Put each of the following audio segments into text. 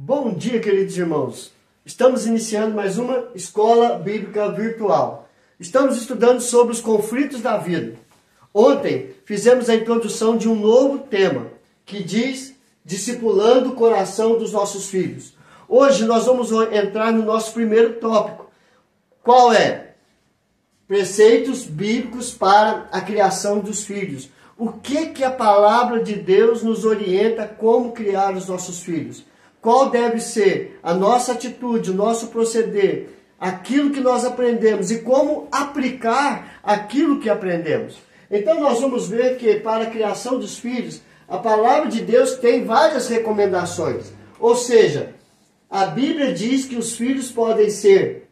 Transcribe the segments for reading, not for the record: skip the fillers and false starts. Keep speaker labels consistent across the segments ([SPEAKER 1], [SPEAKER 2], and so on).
[SPEAKER 1] Bom dia, queridos irmãos. Estamos iniciando mais uma escola bíblica virtual. Estamos estudando sobre os conflitos da vida. Ontem fizemos a introdução de um novo tema, que diz discipulando o coração dos nossos filhos. Hoje nós vamos entrar no nosso primeiro tópico. Qual é? Preceitos bíblicos para a criação dos filhos. O que a palavra de Deus nos orienta como criar os nossos filhos? Qual deve ser a nossa atitude, o nosso proceder, aquilo que nós aprendemos e como aplicar aquilo que aprendemos. Então nós vamos ver que para a criação dos filhos, a palavra de Deus tem várias recomendações. Ou seja, a Bíblia diz que os filhos podem ser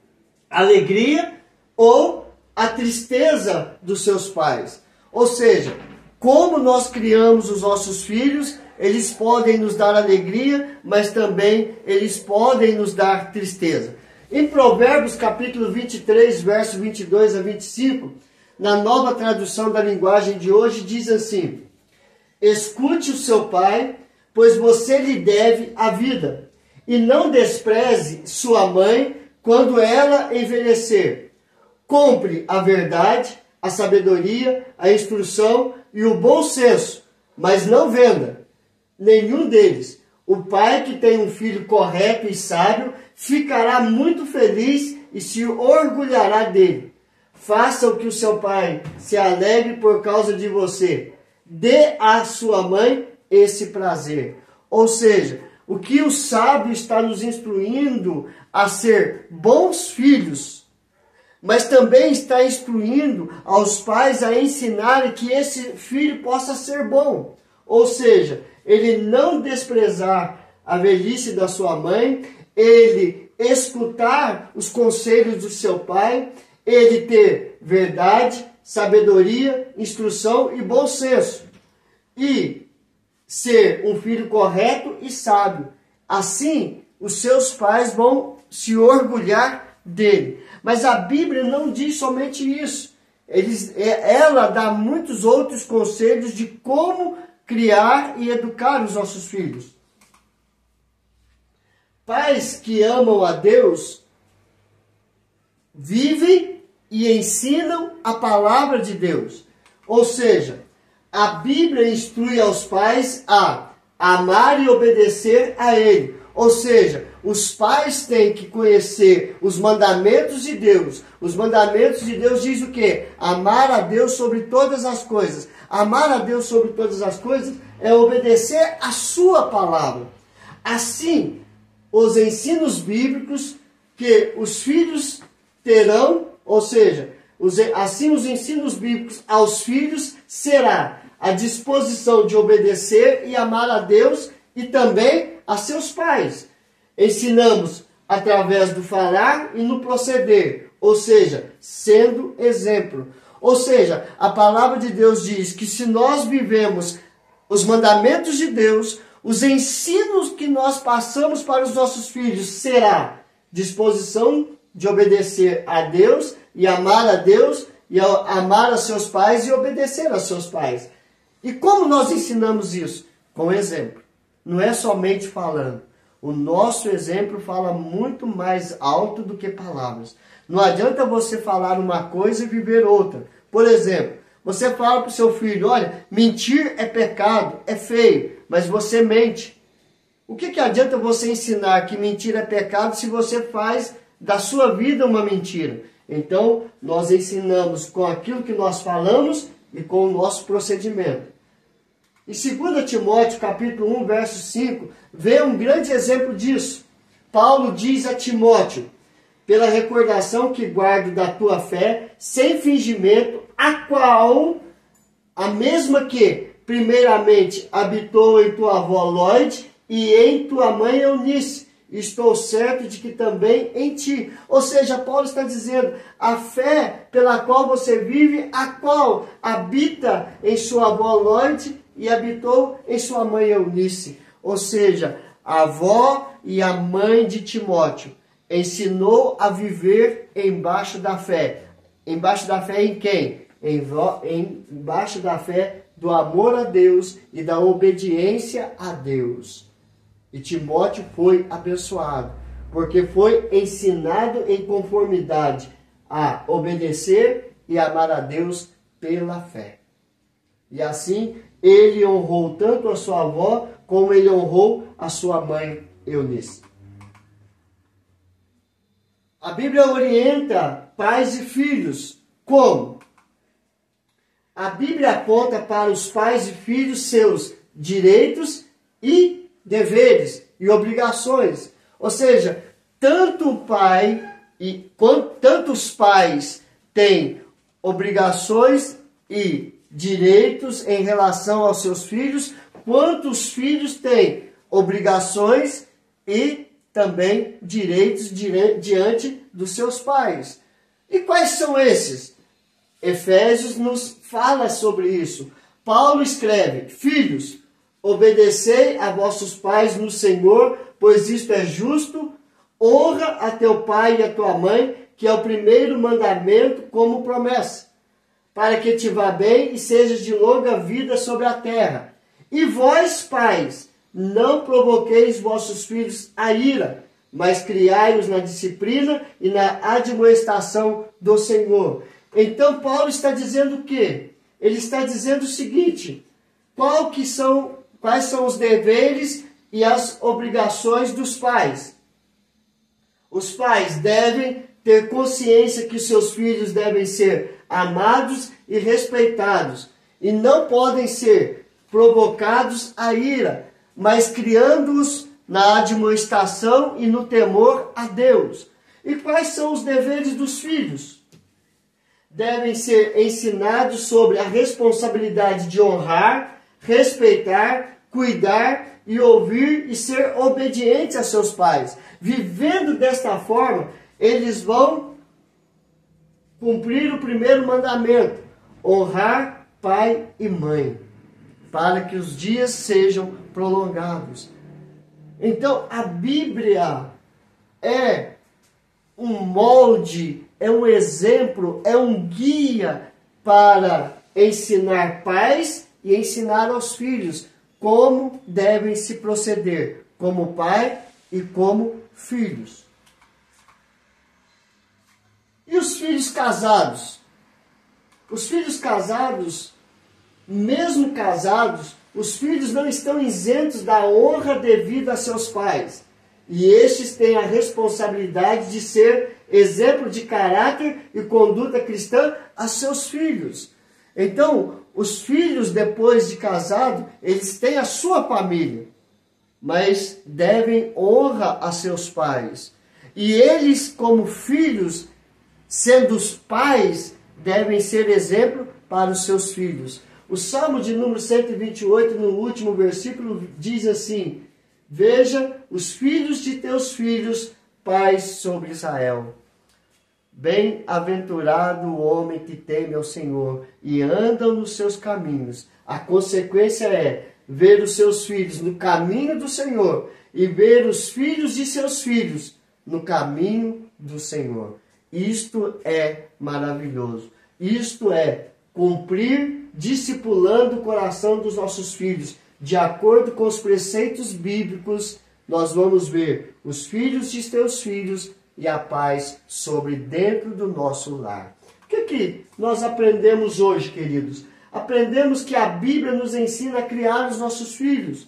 [SPEAKER 1] alegria ou a tristeza dos seus pais. Ou seja, como nós criamos os nossos filhos, eles podem nos dar alegria, mas também eles podem nos dar tristeza. Em Provérbios capítulo 23, verso 22 a 25, na nova tradução da linguagem de hoje, diz assim: escute o seu pai, pois você lhe deve a vida, e não despreze sua mãe quando ela envelhecer. Compre a verdade, a sabedoria, a instrução e o bom senso, mas não venda nenhum deles. O pai que tem um filho correto e sábio ficará muito feliz e se orgulhará dele. Faça o que o seu pai se alegre por causa de você. Dê à sua mãe esse prazer. Ou seja, o que o sábio está nos instruindo a ser bons filhos, mas também está instruindo aos pais a ensinarem que esse filho possa ser bom. Ou seja, ele não desprezar a velhice da sua mãe, ele escutar os conselhos do seu pai, ele ter verdade, sabedoria, instrução e bom senso. E ser um filho correto e sábio. Assim, os seus pais vão se orgulhar dele. Mas a Bíblia não diz somente isso. Ela dá muitos outros conselhos de como criar e educar os nossos filhos. Pais que amam a Deus vivem e ensinam a palavra de Deus. Ou seja, a Bíblia instrui aos pais a amar e obedecer a Ele. Ou seja, os pais têm que conhecer os mandamentos de Deus. Os mandamentos de Deus diz o quê? Amar a Deus sobre todas as coisas. Amar a Deus sobre todas as coisas é obedecer a sua palavra. Assim, os ensinos bíblicos que os filhos terão, ou seja, assim os ensinos bíblicos aos filhos será a disposição de obedecer e amar a Deus e também a seus pais. Ensinamos através do falar e no proceder, ou seja, sendo exemplo. Ou seja, a palavra de Deus diz que se nós vivemos os mandamentos de Deus, os ensinos que nós passamos para os nossos filhos será disposição de obedecer a Deus e amar a Deus e amar a seus pais e obedecer a seus pais. E como nós ensinamos isso? Com exemplo. Não é somente falando. O nosso exemplo fala muito mais alto do que palavras. Não adianta você falar uma coisa e viver outra. Por exemplo, você fala para o seu filho, olha, mentir é pecado, é feio, mas você mente. O que adianta você ensinar que mentir é pecado se você faz da sua vida uma mentira? Então, nós ensinamos com aquilo que nós falamos e com o nosso procedimento. Em 2 Timóteo, capítulo 1, verso 5, vê um grande exemplo disso. Paulo diz a Timóteo, pela recordação que guardo da tua fé, sem fingimento, a qual, a mesma que, primeiramente, habitou em tua avó Lóide e em tua mãe Eunice, estou certo de que também em ti. Ou seja, Paulo está dizendo, a fé pela qual você vive, a qual habita em sua avó Lóide e habitou em sua mãe Eunice. Ou seja, a avó e a mãe de Timóteo ensinou a viver embaixo da fé. Embaixo da fé em quem? Embaixo da fé do amor a Deus e da obediência a Deus. E Timóteo foi abençoado, porque foi ensinado em conformidade a obedecer e amar a Deus pela fé. E assim, ele honrou tanto a sua avó, como ele honrou a sua mãe Eunice. A Bíblia orienta pais e filhos. Como? A Bíblia aponta para os pais e filhos seus direitos e deveres e obrigações. Ou seja, tanto o pai tanto os pais têm obrigações e direitos em relação aos seus filhos, quanto os filhos têm obrigações e também direitos diante dos seus pais. E quais são esses? Efésios nos fala sobre isso. Paulo escreve: filhos, obedecei a vossos pais no Senhor, pois isto é justo. Honra a teu pai e a tua mãe, que é o primeiro mandamento como promessa, para que te vá bem e sejas de longa vida sobre a terra. E vós, pais, não provoqueis vossos filhos a ira, mas criai-os na disciplina e na admoestação do Senhor. Então Paulo está dizendo o quê? Ele está dizendo o seguinte: quais são os deveres e as obrigações dos pais? Os pais devem ter consciência que seus filhos devem ser amados e respeitados, e não podem ser provocados à ira, mas criando-os na admoestação e no temor a Deus. E quais são os deveres dos filhos? Devem ser ensinados sobre a responsabilidade de honrar, respeitar, cuidar e ouvir e ser obedientes a seus pais. Vivendo desta forma, eles vão cumprir o primeiro mandamento: honrar pai e mãe, para que os dias sejam prolongados. Então, a Bíblia é um molde, é um exemplo, é um guia para ensinar pais e ensinar aos filhos como devem se proceder como pai e como filhos. E os filhos casados? Os filhos casados, mesmo casados, os filhos não estão isentos da honra devida a seus pais. E estes têm a responsabilidade de ser exemplo de caráter e conduta cristã a seus filhos. Então, os filhos, depois de casado, eles têm a sua família, mas devem honra a seus pais. E eles, como filhos, sendo os pais, devem ser exemplo para os seus filhos. O Salmo de número 128, no último versículo, diz assim: veja os filhos de teus filhos, pais sobre Israel. Bem-aventurado o homem que teme ao Senhor e anda nos seus caminhos. A consequência é ver os seus filhos no caminho do Senhor e ver os filhos de seus filhos no caminho do Senhor. Isto é maravilhoso. Isto é cumprir, discipulando o coração dos nossos filhos. De acordo com os preceitos bíblicos, nós vamos ver os filhos de teus filhos e a paz sobre dentro do nosso lar. O que nós aprendemos hoje, queridos? Aprendemos que a Bíblia nos ensina a criar os nossos filhos.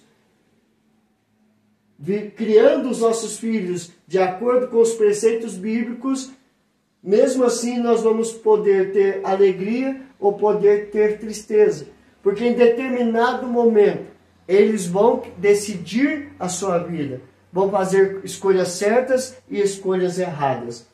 [SPEAKER 1] Criando os nossos filhos de acordo com os preceitos bíblicos, mesmo assim nós vamos poder ter alegria ou poder ter tristeza. Porque em determinado momento eles vão decidir a sua vida. Vão fazer escolhas certas e escolhas erradas.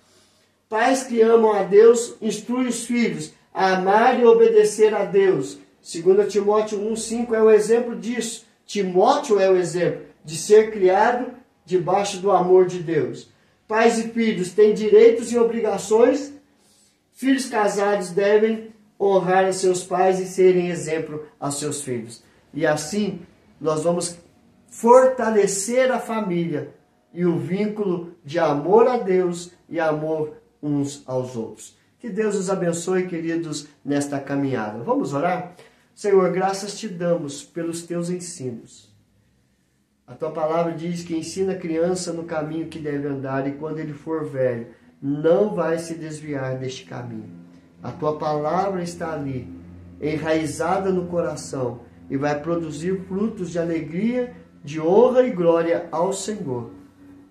[SPEAKER 1] Pais que amam a Deus instruem os filhos a amar e obedecer a Deus. 2 Timóteo 1,5 é o exemplo disso. Timóteo é o exemplo de ser criado debaixo do amor de Deus. Pais e filhos têm direitos e obrigações. Filhos casados devem honrar a seus pais e serem exemplo aos seus filhos. E assim nós vamos fortalecer a família e o vínculo de amor a Deus e amor uns aos outros. Que Deus os abençoe, queridos, nesta caminhada. Vamos orar? Senhor, graças te damos pelos teus ensinos. A tua palavra diz que ensina a criança no caminho que deve andar e quando ele for velho, não vai se desviar deste caminho. A tua palavra está ali, enraizada no coração e vai produzir frutos de alegria, de honra e glória ao Senhor.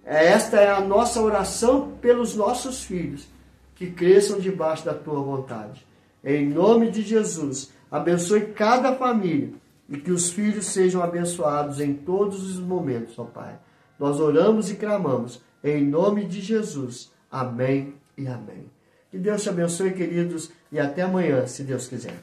[SPEAKER 1] Esta é a nossa oração pelos nossos filhos, que cresçam debaixo da tua vontade. Em nome de Jesus, abençoe cada família e que os filhos sejam abençoados em todos os momentos, ó Pai. Nós oramos e clamamos em nome de Jesus. Amém e amém. Que Deus te abençoe, queridos, e até amanhã, se Deus quiser.